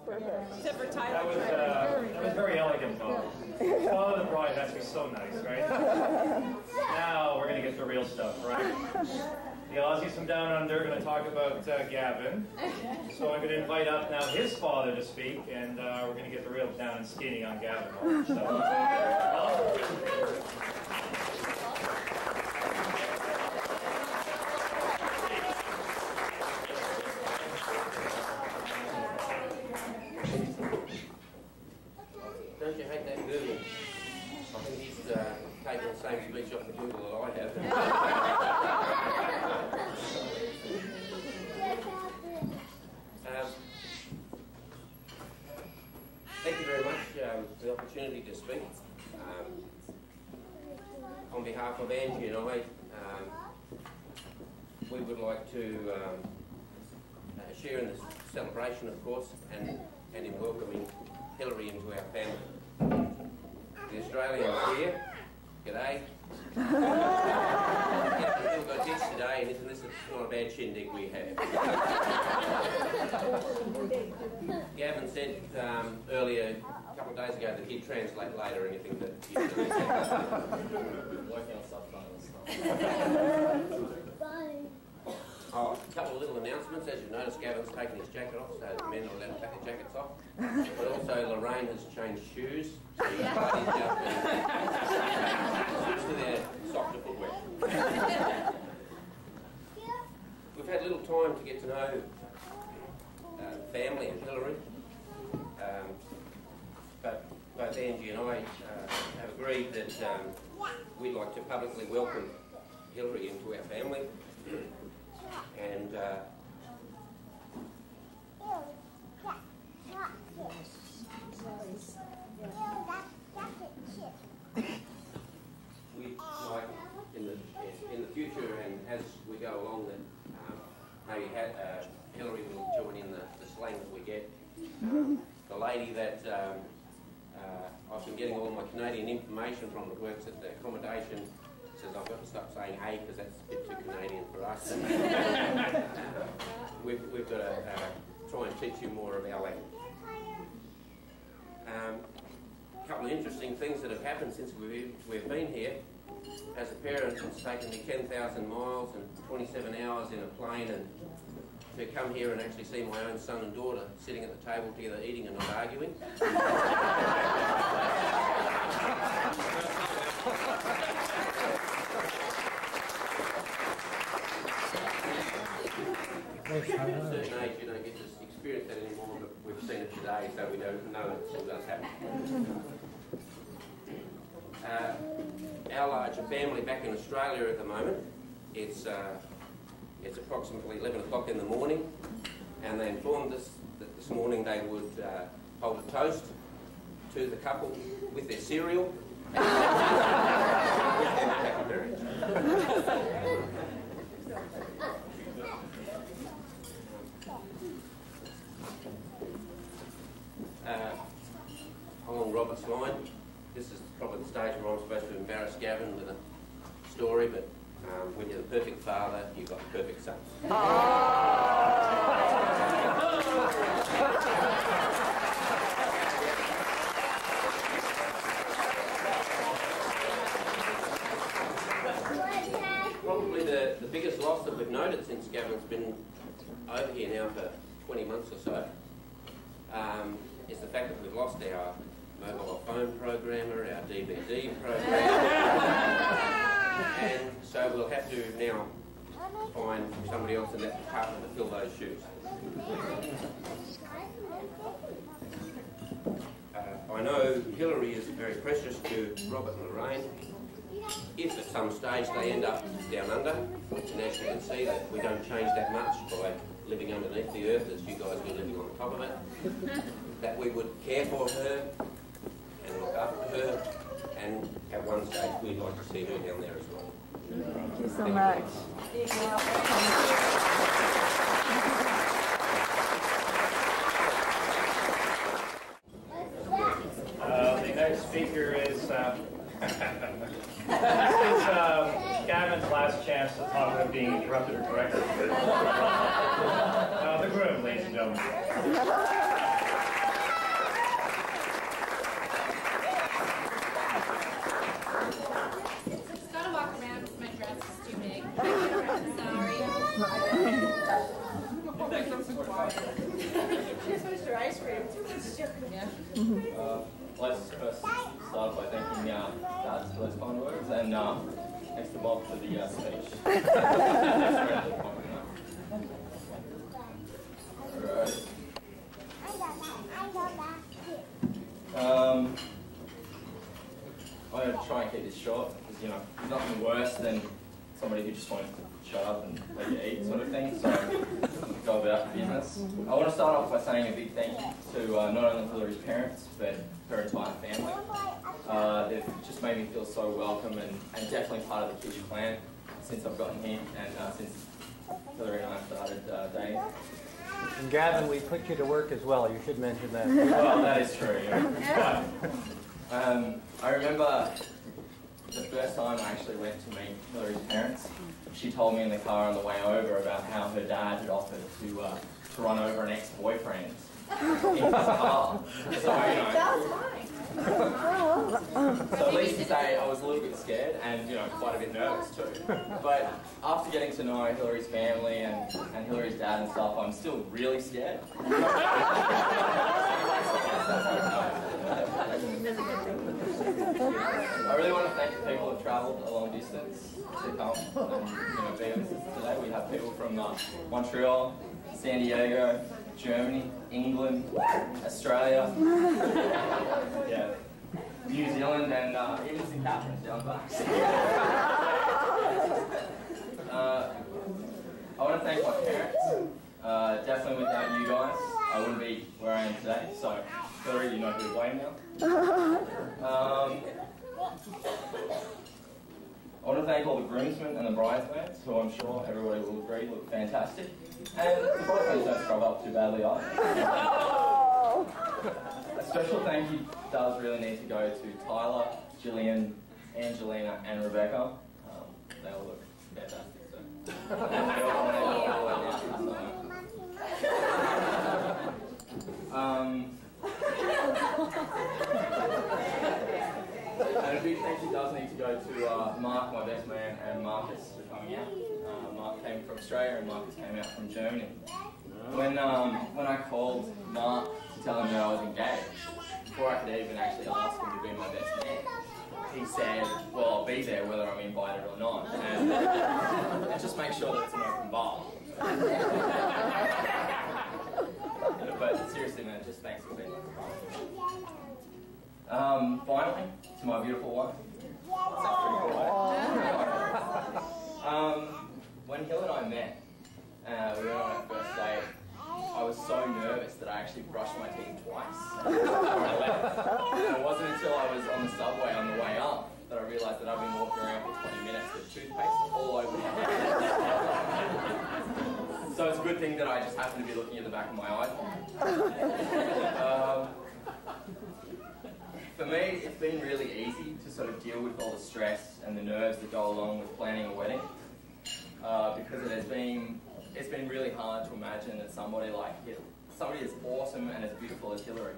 perfect. Except for Tyler. That was very elegant, Bob. Father of the bride has to be so nice, right? Now we're going to get the real stuff, right? The Aussies from down under are going to talk about Gavin. So I'm going to invite up now his father to speak, and we're going to get the real down and skinny on Gavin. So, don't you hate that Google? I think he's taken the same speech off the Google that I have. Thank you very much for the opportunity to speak. On behalf of Angie and I, we would like to share in this celebration, of course, and in welcoming Hillary into our family. The Australians here, g'day. We've got this today, and isn't this not a bad shindig we have? Gavin said earlier, a couple of days ago, that he'd translate later anything that he said. Working on subtitles. Oh, a couple of little announcements. As you've noticed, Gavin's taken his jacket off, so the men are allowed to take their jackets off. But also, Lorraine has changed shoes, so you can switch to their softer footwear. We've had little time to get to know the family of Hillary, but both Angie and I have agreed that we'd like to publicly welcome Hillary into our family. And we'd like in the future and as we go along that maybe Hillary will join in the slang that we get. The lady that I've been getting all my Canadian information from that works at the accommodation says I've got to stop saying hey because that's a bit too Canadian for us. We've got to try and teach you more of our language. A couple of interesting things that have happened since we've been here. As a parent, it's taken me 10,000 miles and 27 hours in a plane and to come here and actually see my own son and daughter sitting at the table together eating and not arguing. At a certain age, you don't get to experience that anymore, but we've seen it today, so we don't know it still does happen. Our larger family back in Australia at the moment, it's approximately 11 o'clock in the morning, and they informed us that this morning they would hold a toast to the couple with their cereal. Along Robert's line, this is probably the stage where I'm supposed to embarrass Gavin with a story, but when you're the perfect father, you've got the perfect son. Probably the biggest loss that we've noted since Gavin's been over here now for 20 months or so is the fact that we've lost our mobile phone programmer, our DVD programmer, and so we'll have to now find somebody else in that department to fill those shoes. I know Hillary is very precious to Robert and Lorraine. If at some stage they end up down under, and as you can see that we don't change that much by living underneath the earth as you guys are living on top of it, that we would care for her and look after her, and at one stage we'd like to see her down there as well. Thank you so much. The next speaker is Gavin's last chance to talk about being interrupted or corrected. The groom, ladies and gentlemen. Let's first start by thanking Dad for those kind words, and next to Bob for the speech. I'm going to try and keep this short, because, you know, there's nothing worse than somebody who just wants to shut up and let you eat sort of thing, so go about business. I want to start off by saying a big thank you to not only Hillary's parents, but her entire family. They've just made me feel so welcome and definitely part of the Kish clan since I've gotten here and since Hillary and I started dating. And Gavin, we put you to work as well. You should mention that. Well, that is true, yeah. I remember the first time I actually went to meet Hillary's parents. She told me in the car on the way over about how her dad had offered to run over an ex-boyfriend in his car. So, you know, so at least to say I was a little bit scared and, you know, quite a bit nervous too. But after getting to know Hillary's family and Hillary's dad and stuff, I'm still really scared. I really want to thank the people who have travelled a long distance to come and, you know, be with us today. We have people from Montreal, San Diego, Germany, England, Australia, yeah, New Zealand, and even St. Catherine's down back. I want to thank my parents. Definitely without you guys, I wouldn't be where I am today. So, Hillary, you know who to blame now. I want to thank all the groomsmen and the bridesmaids, who I'm sure everybody will agree look fantastic. And the bridesmaids don't scrub up too badly either. A special thank you does really need to go to Tyler, Gillian, Angelina, and Rebecca. They all look fantastic. So. And a big thank you does need to go to Mark, my best man, and Marcus for coming out. Mark came from Australia and Marcus came out from Germany. When I called Mark to tell him that I was engaged, before I could even actually ask him to be my best man, he said, well, I'll be there whether I'm invited or not. And just make sure that it's an open bar. But seriously, man, just thanks for being like a finally, to my beautiful wife. That's pretty cool, eh? When Hill and I met, we went on our first date, I was so nervous that I actually brushed my teeth twice before I left. And it wasn't until I was on the subway on the way up that I realised that I've been walking around for 20 minutes with toothpaste all over my head. So it's a good thing that I just happened to be looking at the back of my iPhone. For me, it's been really easy to sort of deal with all the stress and the nerves that go along with planning a wedding, because it's been really hard to imagine that somebody as awesome and as beautiful as Hillary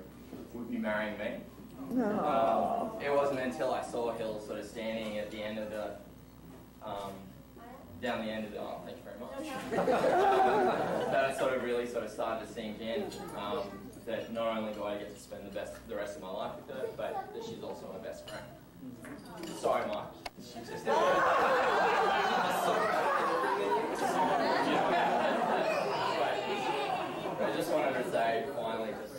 would be marrying me. It wasn't until I saw Hill sort of standing at the end of the, down the end of the, oh, thank you very much, that it sort of really started to sink in, that not only do I get to spend the rest of my life with her, but that she's also my best friend. Sorry, Mike. She's just I just wanted to say, finally, just